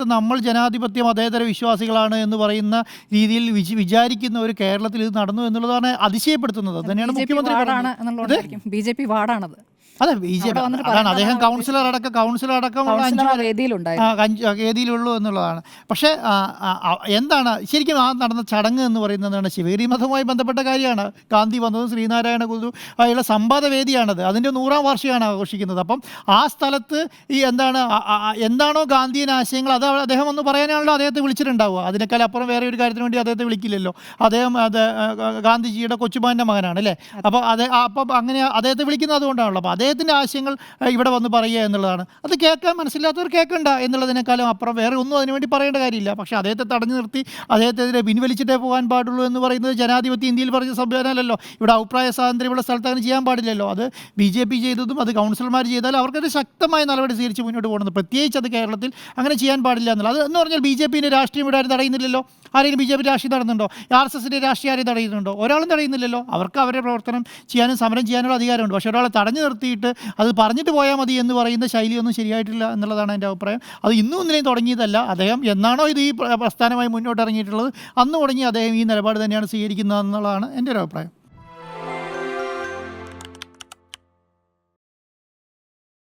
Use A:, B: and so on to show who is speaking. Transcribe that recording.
A: നമ്മൾ ജനാധിപത്യ മതേതര വിശ്വാസികളാണ് എന്ന് പറയുന്ന രീതിയിൽ വിചാരിക്കുന്ന ഒരു കേരളത്തിൽ ഇത് നടന്നു എന്നുള്ളതാണ് അതിശയപ്പെടുത്തുന്നത്. അത് തന്നെയാണ് മുഖ്യമന്ത്രി
B: പറയുന്നത്. ബിജെപി വാർഡാണത്.
A: അതെ, ബിജെപി അതാണ് അദ്ദേഹം കൗൺസിലർ അടക്കമുള്ള 5 വേദിയിലുള്ളൂ എന്നുള്ളതാണ്. പക്ഷേ എന്താണ് ശരിക്കും ആ നടന്ന ചടങ്ങ് എന്ന് പറയുന്നതാണ് ശിവഗിരി മതവുമായി ബന്ധപ്പെട്ട കാര്യമാണ്. ഗാന്ധി വന്നതും ശ്രീനാരായണ ഗുരു ആയുള്ള സംവാദവേദിയാണത്. അതിൻ്റെ 100ാം വാർഷികമാണ് ആഘോഷിക്കുന്നത്. അപ്പം ആ സ്ഥലത്ത് ഈ എന്താണോ ഗാന്ധിയൻ ആശയങ്ങൾ അത് അദ്ദേഹം ഒന്ന് പറയാനാണല്ലോ അദ്ദേഹത്തെ വിളിച്ചിട്ടുണ്ടാവുക. അതിനേക്കാൾ അപ്പുറം വേറെ ഒരു കാര്യത്തിന് വേണ്ടി അദ്ദേഹത്തെ വിളിക്കില്ലല്ലോ. അദ്ദേഹം ഗാന്ധിജിയുടെ കൊച്ചുമാൻ്റെ മകനാണ് അല്ലേ. അപ്പോൾ അപ്പം അങ്ങനെ അദ്ദേഹത്തെ വിളിക്കുന്നത് അതുകൊണ്ടാണല്ലോ. അപ്പോൾ അദ്ദേഹത്തിൻ്റെ ആശയങ്ങൾ ഇവിടെ വന്ന് പറയുക എന്നുള്ളതാണ്. അത് കേൾക്കാൻ മനസ്സിലാത്തവർ കേൾക്കണ്ട എന്നുള്ളതിനേക്കാളും അപ്പുറം വേറെ ഒന്നും അതിനുവേണ്ടി പറയേണ്ട കാര്യമില്ല. പക്ഷേ അദ്ദേഹത്തെ തടഞ്ഞു നിർത്തി അദ്ദേഹത്തിനെതിരെ പിൻവലിച്ചിട്ടേ പോകാൻ പാടുള്ളൂ എന്ന് പറയുന്നത് ജനാധിപത്യ ഇന്ത്യയിൽ പറഞ്ഞ സംവിധാനമല്ലല്ലോ. ഇവിടെ അഭിപ്രായ സ്വാതന്ത്ര്യമുള്ള സ്ഥലത്ത് അങ്ങനെ ചെയ്യാൻ പാടില്ലല്ലോ. അത് BJP ചെയ്തതും അത് കൗൺസിലർമാർ ചെയ്താലും അവർക്കത് ശക്തമായ നടപടി സ്വീകരിച്ച് മുന്നോട്ട് പോകുന്നത്. പ്രത്യേകിച്ച് അത് കേരളത്തിൽ അങ്ങനെ ചെയ്യാൻ പാടില്ല എന്നുള്ളത്. അത് എന്ന് പറഞ്ഞാൽ BJPൻ്റെ രാഷ്ട്രീയം ഇവിടെ ആരും തടയുന്നില്ലല്ലോ. ആരെങ്കിലും BJP രാഷ്ട്രീയം തടയുന്നുണ്ടോ? RSSൻ്റെ രാഷ്ട്രീയം ആരെയും തടയുന്നുണ്ടോ? ഒരാളും തടയുന്നില്ലല്ലോ. അവർക്ക് അവരുടെ പ്രവർത്തനം ചെയ്യാനും സമരം ചെയ്യാനുള്ള അധികാരമുണ്ട്. പക്ഷേ ഒരാളെ തടഞ്ഞു നിർത്തിയിട്ട് അത് പറഞ്ഞിട്ട് പോയാൽ മതി എന്ന് പറയുന്ന ശൈലിയൊന്നും ശരിയായിട്ടില്ല എന്നുള്ളതാണ് എൻ്റെ അഭിപ്രായം. അത് ഇന്നും ഇന്നലെയും തുടങ്ങിയതല്ല. അദ്ദേഹം എന്നാണോ ഇത് ഈ പ്രസ്ഥാനമായി മുന്നോട്ട് ഇറങ്ങിയിട്ടുള്ളത് അന്ന് തുടങ്ങി അദ്ദേഹം ഈ നിലപാട് തന്നെയാണ് സ്വീകരിക്കുന്നത് എന്നുള്ളതാണ് എൻ്റെ ഒരു അഭിപ്രായം.